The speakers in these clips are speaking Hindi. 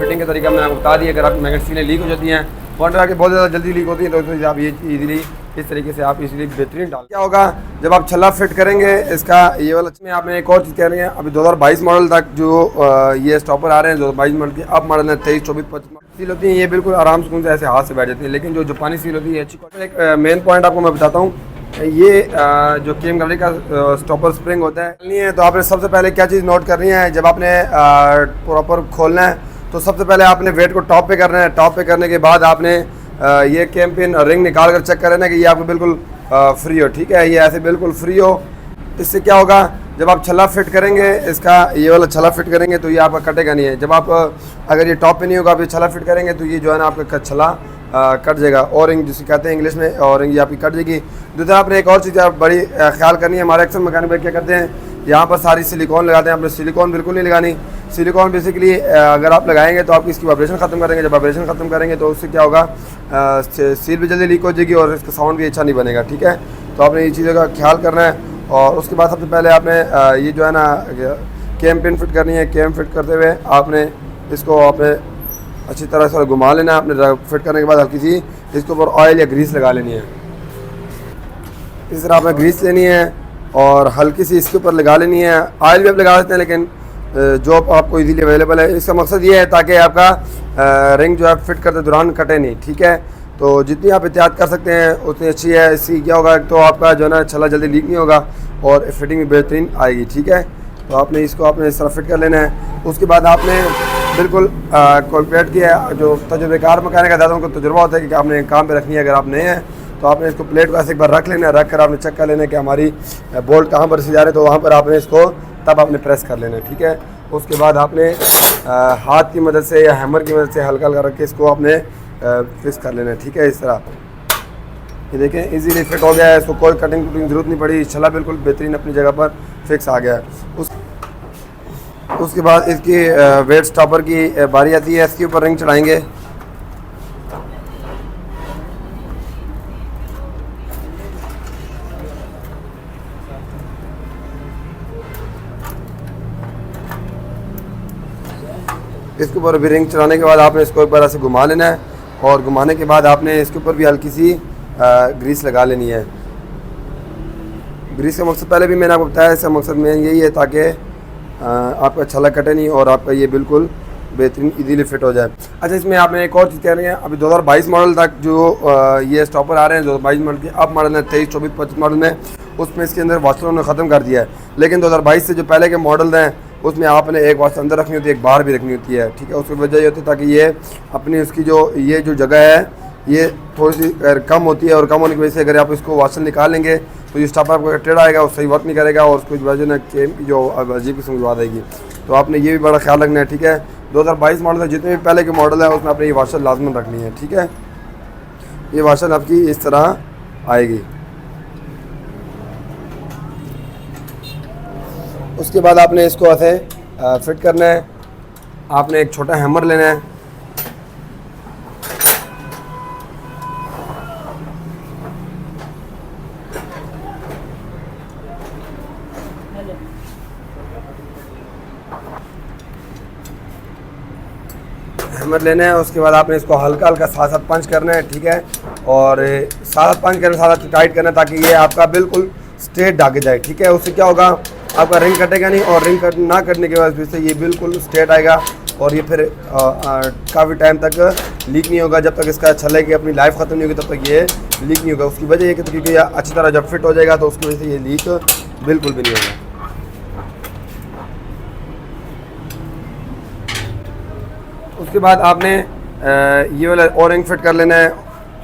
फिटिंग का तरीका मैंने आपको बता दिया। अगर आपकी मैगजीनें लीक हो जाती हैं, वाटर आके बहुत ज़्यादा जल्दी लीक होती है, तो आप ये इजीली इस तरीके से आप इजीली बेहतरीन डाल। क्या होगा जब आप छल्ला फिट करेंगे इसका, ये वाला में आपने एक और चीज़ कह रही है, अभी 2022 मॉडल तक जो ये स्टॉपर आ रहे हैं 2022 मॉडल के, अब मॉडल है 23, 24, 25 सील होती है, ये बिल्कुल आराम सुकून से ऐसे हाथ से बैठ जाती है। लेकिन जो जापानी सील होती है अच्छी क्वालिटी। एक मेन पॉइंट आपको मैं बताता हूँ, ये जो केम गैलरी का स्टॉपर स्प्रिंग होता है नहीं है, तो आपने सबसे पहले क्या चीज़ नोट करनी है, जब आपने प्रॉपर खोलना है तो सबसे पहले आपने वेट को टॉप पे करना है। टॉप पे करने के बाद आपने ये केम पिन रिंग निकाल कर चेक करना है कि ये आपको बिल्कुल फ्री हो, ठीक है, ये ऐसे बिल्कुल फ्री हो। इससे क्या होगा जब आप छल्ला फिट करेंगे इसका, ये वाला छल्ला फिट करेंगे तो ये आपका कटेगा नहीं है। जब आप अगर ये टॉप पे नहीं होगा, आप ये छल्ला फिट करेंगे तो ये जो है ना आपका छल्ला कट जाएगा, औरिंग जिसे कहते हैं इंग्लिश में, औरिंग ये आपकी कट जाएगी। दूसरा आपने एक और चीज़ आप बड़ी ख्याल करनी है, हमारे अक्सर मैकेनिक भाई क्या करते हैं, यहाँ पर सारी सिलिकॉन लगाते हैं। आपने सिलिकॉन बिल्कुल नहीं लगानी। सिलिकॉन बेसिकली अगर आप लगाएंगे तो आप इसकी वाइब्रेशन ख़त्म करेंगे। जब वाइब्रेशन ख़त्म करेंगे तो उससे क्या होगा, सील भी जल्दी लीक हो जाएगी और इसका साउंड भी अच्छा नहीं बनेगा, ठीक है। तो आपने ये चीज़ों का ख्याल करना है। और उसके बाद सबसे पहले आपने ये जो है ना केम पिन फिट करनी है। केम फिट करते हुए आपने इसको आपने अच्छी तरह से घुमा लेना है। आपने फिट करने के बाद हल्की सी इसके ऊपर ऑयल या ग्रीस लगा लेनी है। इस तरह आपने ग्रीस लेनी है और हल्की सी इसके ऊपर लगा लेनी है। ऑयल भी आप लगा सकते हैं, लेकिन जो आपको इजीली अवेलेबल है। इसका मकसद ये है ताकि आपका रिंग जो है फिट करते दौरान कटे नहीं, ठीक है। तो जितनी आप एहतियात कर सकते हैं उतनी अच्छी है। इससे क्या होगा तो आपका जो है ना छल्ला जल्दी लीक नहीं होगा और फिटिंग भी बेहतरीन आएगी, ठीक है। तो आपने इसको आपने इस तरह फिट कर लेना है। उसके बाद आपने बिल्कुल कैलकुलेट किया, जो तजुर्बेकार मैकेनिक का उनको तजुर्बा होता है कि आपने काम पे रखनी है। अगर आप नए हैं तो आपने इसको प्लेट को ऐसे एक बार रख लेना है। रख कर आपने चेक कर लेना है कि हमारी बोल्ट कहाँ पर से जा रहे हैं, तो वहाँ पर आपने इसको तब आपने प्रेस कर लेना है, ठीक है। उसके बाद आपने हाथ की मदद से या हैमर की मदद से हल्का हल्का रख के इसको आपने फिक्स कर लेना है, ठीक है। इस तरह ये देखें इजीली फिट हो गया है, इसको कोई कटिंग कुटिंग ज़रूरत नहीं पड़ी। छल्ला बिल्कुल बेहतरीन अपनी जगह पर फिक्स आ गया है। उसके बाद इसकी वेट स्टॉपर की बारी आती है। इसके ऊपर रिंग चढ़ाएंगे। इसके ऊपर भी रिंग चढ़ाने के बाद आपने इसको एक बार ऐसे घुमा लेना है और घुमाने के बाद आपने इसके ऊपर भी हल्की सी ग्रीस लगा लेनी है। ग्रीस का मकसद पहले भी मैंने आपको बताया, इसका मकसद मेन यही है ताकि आपका छल्ला कटे नहीं और आपका ये बिल्कुल बेहतरीन इजीली फिट हो जाए। अच्छा, इसमें आपने एक और चीज़ कह रही है, अभी 2022 मॉडल तक जो ये स्टॉपर आ रहे हैं 2022 मॉडल के, अब मॉडल है 23, 24, 25 मॉडल में, उसमें इसके अंदर वाशर उन्होंने ख़त्म कर दिया है। लेकिन 2022 से जो पहले के मॉडल हैं उसमें आपने एक वाशर अंदर रखनी होती है, एक बाहर भी रखनी होती है, ठीक है। उसकी वजह ये होती है ताकि ये अपनी उसकी जो ये जो जगह है ये थोड़ी सी कम होती है, और कम होने की वजह से अगर आप इसको वाशर निकाल लेंगे तो ये स्टॉपर आपका टेढ़ा आएगा और सही वर्क नहीं करेगा और उसकी वजह ना केम की जो अजीब किस्म की बात आएगी। तो आपने ये भी बड़ा ख्याल रखना है, ठीक है। 2022 मॉडल है, जितने भी पहले के मॉडल है उसमें आपने ये वाशर लाजमन रखनी है, ठीक है। ये वाशर आपकी इस तरह आएगी। उसके बाद आपने इसको ऐसे फिट करना है। आपने एक छोटा हैमर लेना है। हैमर लेना है। उसके बाद आपने इसको हल्का हल्का साथ साथ पंच करना है, ठीक है। और साथ साथ पंच करना, साथ साथ टाइट करना ताकि ये आपका बिल्कुल स्ट्रेट दागे जाए, ठीक है। उससे क्या होगा आपका रिंग कटेगा नहीं और रिंग ना कटने के वजह से ये बिल्कुल स्ट्रेट आएगा और ये फिर काफ़ी टाइम तक लीक नहीं होगा। जब तक इसका छल्ले की अपनी लाइफ ख़त्म नहीं होगी तब तक ये लीक नहीं होगा। उसकी वजह ये कि क्योंकि ये अच्छी तरह जब फिट हो जाएगा तो उसकी वजह से ये लीक बिल्कुल भी नहीं होगा। उसके बाद आपने ये वाला ओरिंग फिट कर लेना है।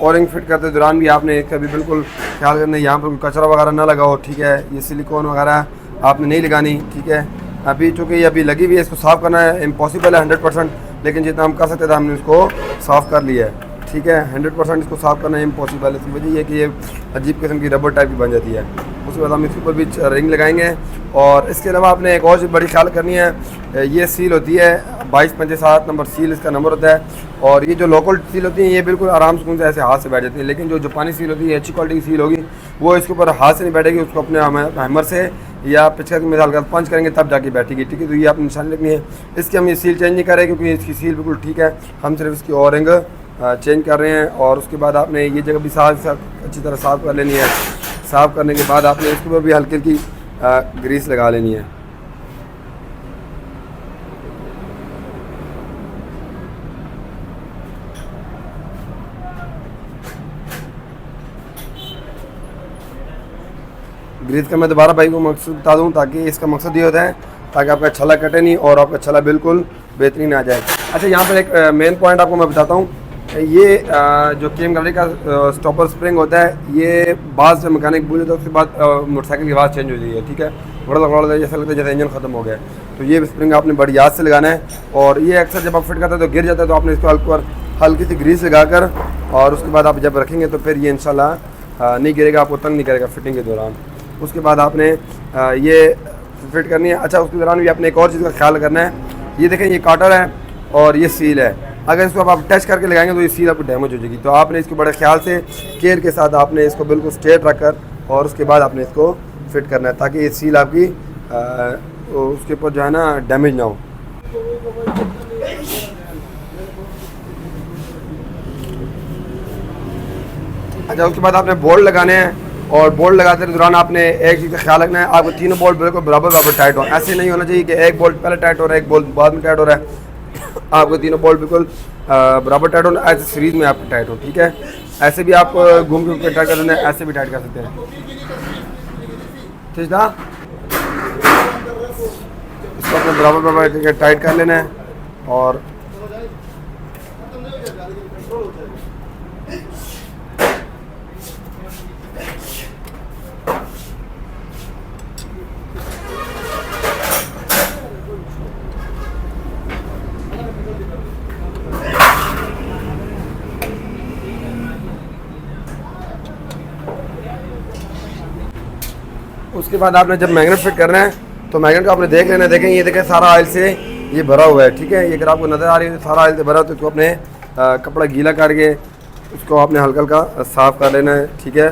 ओरिंग फिट करते दौरान भी आपने कभी बिल्कुल ख्याल करना है यहाँ पर कोई कचरा वगैरह ना लगा हो, ठीक है। ये सिलिकॉन वगैरह आपने नहीं लगानी, ठीक है। अभी चूँकि ये अभी लगी हुई है, इसको साफ़ करना है इम्पॉसिबल है 100%, लेकिन जितना हम कर सकते थे हमने इसको साफ़ कर लिया है। ठीक है। 100% इसको साफ़ करना इम्पॉसिबल है। इसकी वजह ये है कि ये अजीब किस्म की रबर टाइप की बन जाती है। उसके बाद हम इसके ऊपर भी रिंग लगाएंगे। और इसके अलावा आपने एक और चीज़ बड़ी ख्याल करनी है, ये सील होती है 2257 नंबर सील इसका नंबर होता है। और ये जो लोकल सील होती है ये बिल्कुल आराम सुकून से ऐसे हाथ से बैठ जाती है, लेकिन जो जापानी सील होती है अच्छी क्वालिटी की सील होगी वो इसके ऊपर हाथ से नहीं बैठेगी, उसको अपने हैमर से या पिचका की मिसाल का पंच करेंगे तब जाके बैठेगी, ठीक है। तो ये आपने निशानी रखनी है। इसकी हम ये सील चेंज नहीं करें क्योंकि इसकी सील बिल्कुल ठीक है, हम सिर्फ इसकी और रिंग चेंज कर रहे हैं। और उसके बाद आपने ये जगह भी साफ अच्छी तरह साफ़ कर लेनी है। साफ़ करने के बाद आपने इसके ऊपर भी हल्की हल्की ग्रीस लगा लेनी है। ग्रीस का मैं दोबारा भाई को मकसद बता दूं, ताकि इसका मकसद ये होता है ताकि आपका छल्ला कटे नहीं और आपका छल्ला बिल्कुल बेहतरीन आ जाए। अच्छा, यहाँ पर एक मेन पॉइंट आपको मैं बताता हूँ, ये जो केम गाड़ी का स्टॉपर स्प्रिंग होता है, ये बाज़ जब मैकेनिक बोले तो उसके बाद मोटरसाइकिल की आवाज़ चेंज हो जाती है, ठीक है। बड़ा जैसा लगता है जैसे इंजन ख़त्म हो गया। तो ये स्प्रिंग आपने बड़ी याद से लगाना है। और ये अक्सर जब आप फिट करते हैं तो गिर जाता है, तो आपने इसको ऊपर हल्की सी ग्रीस लगाकर और उसके बाद आप जब रखेंगे तो फिर ये इंशाल्लाह नहीं गिरेगा, आपको तंग नहीं करेगा फिटिंग के दौरान। उसके बाद आपने ये फिट करनी है। अच्छा, उसके दौरान भी आपने एक और चीज़ का ख्याल करना है। ये देखें, ये काटर है और ये सील है, अगर इसको आप टच करके लगाएंगे तो ये सील आपको डैमेज हो जाएगी। तो आपने इसको बड़े ख्याल से केयर के साथ आपने इसको बिल्कुल स्ट्रेट रख कर और उसके बाद आपने इसको फिट करना है, ताकि ये सील आपकी उसके ऊपर जो है ना डैमेज ना हो। अच्छा, उसके बाद आपने बोल्ट लगाने हैं और बोल्ट लगाते दौरान आपने एक चीज़ का ख्याल रखना है, आपको तीनों बोल्ट बिल्कुल बराबर टाइट हो। ऐसे नहीं होना चाहिए कि एक बोल्ट पहले टाइट हो रहा है, एक बोल्ट बाद में टाइट हो रहा है। आपको तीनों बोल्ट बिल्कुल बराबर टाइट हो, ऐसे सीरीज में आपको टाइट हो, ठीक है। ऐसे भी आप घूम के टाइट कर सकते हैं, ऐसे भी टाइट कर सकते हैं, ठीक है। इसको अपने बराबर टाइट कर लेना है। और उसके बाद आपने जब मैग्नेट फिट करना है तो मैग्नेट को आपने देख लेना है। देखें, ये देखें सारा ऑयल से ये भरा हुआ है, ठीक है। ये अगर आपको नज़र आ रही है सारा ऑयल से भरा, तो इसको अपने कपड़ा गीला करके उसको आपने हल्का हल्का साफ़ कर लेना है, ठीक है।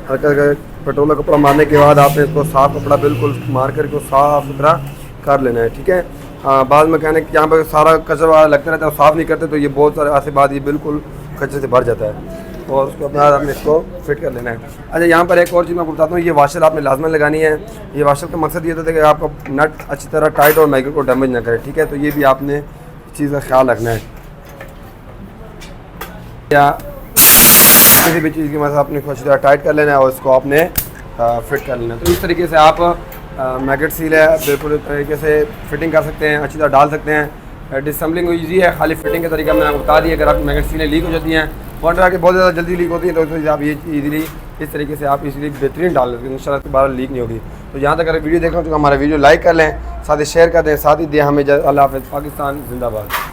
हल्का हल्का पेट्रोल का कपड़ा मारने के बाद आपने इसको साफ़ कपड़ा बिल्कुल मार कर इसको साफ़ सुथरा कर लेना है, ठीक है। बाद मैकेनिक यहाँ पर सारा कचरा लगता रहता है, साफ़ नहीं करते, तो ये बहुत सारे ऐसे बाद ये बिल्कुल कचरे से भर जाता है और उसके बाद आपने इसको फिट कर लेना है। अच्छा, यहाँ पर एक और चीज़ मैं आपको बताता हूँ, ये वाशर आपने लाजमन लगानी है। ये वाशर का मकसद ये होता है कि आपका नट अच्छी तरह टाइट और मैग्नेट को डैमेज ना करे, ठीक है। तो ये भी आपने इस चीज़ का ख्याल रखना है। या किसी भी चीज़ की मदद आपने अच्छी तरह टाइट कर लेना है और इसको आपने फिट कर लेना है। तो इस तरीके से आप मैग्नेट सील है बिल्कुल तरीके से फिटिंग कर सकते हैं, अच्छी तरह डाल सकते हैं। डिसम्बलिंग ईजी है, खाली फिटिंग का तरीका मैंने आपको बता दिया। अगर आपकी मैग्नेट सीलें लीक हो जाती हैं, वाटर आके बहुत ज़्यादा जल्दी लीक होती है, तो आप ये इजीली इस तरीके से आप इजीली बेहतरीन डाल सकते हैं, इंशाल्लाह दोबारा लीक नहीं होगी। तो यहाँ तक अगर वीडियो देखना हो तो हमारा वीडियो लाइक कर लें, साथ ही शेयर कर दें, साथ ही दिया हमें। अल्लाह हाफ़िज़, पाकिस्तान जिंदाबाद।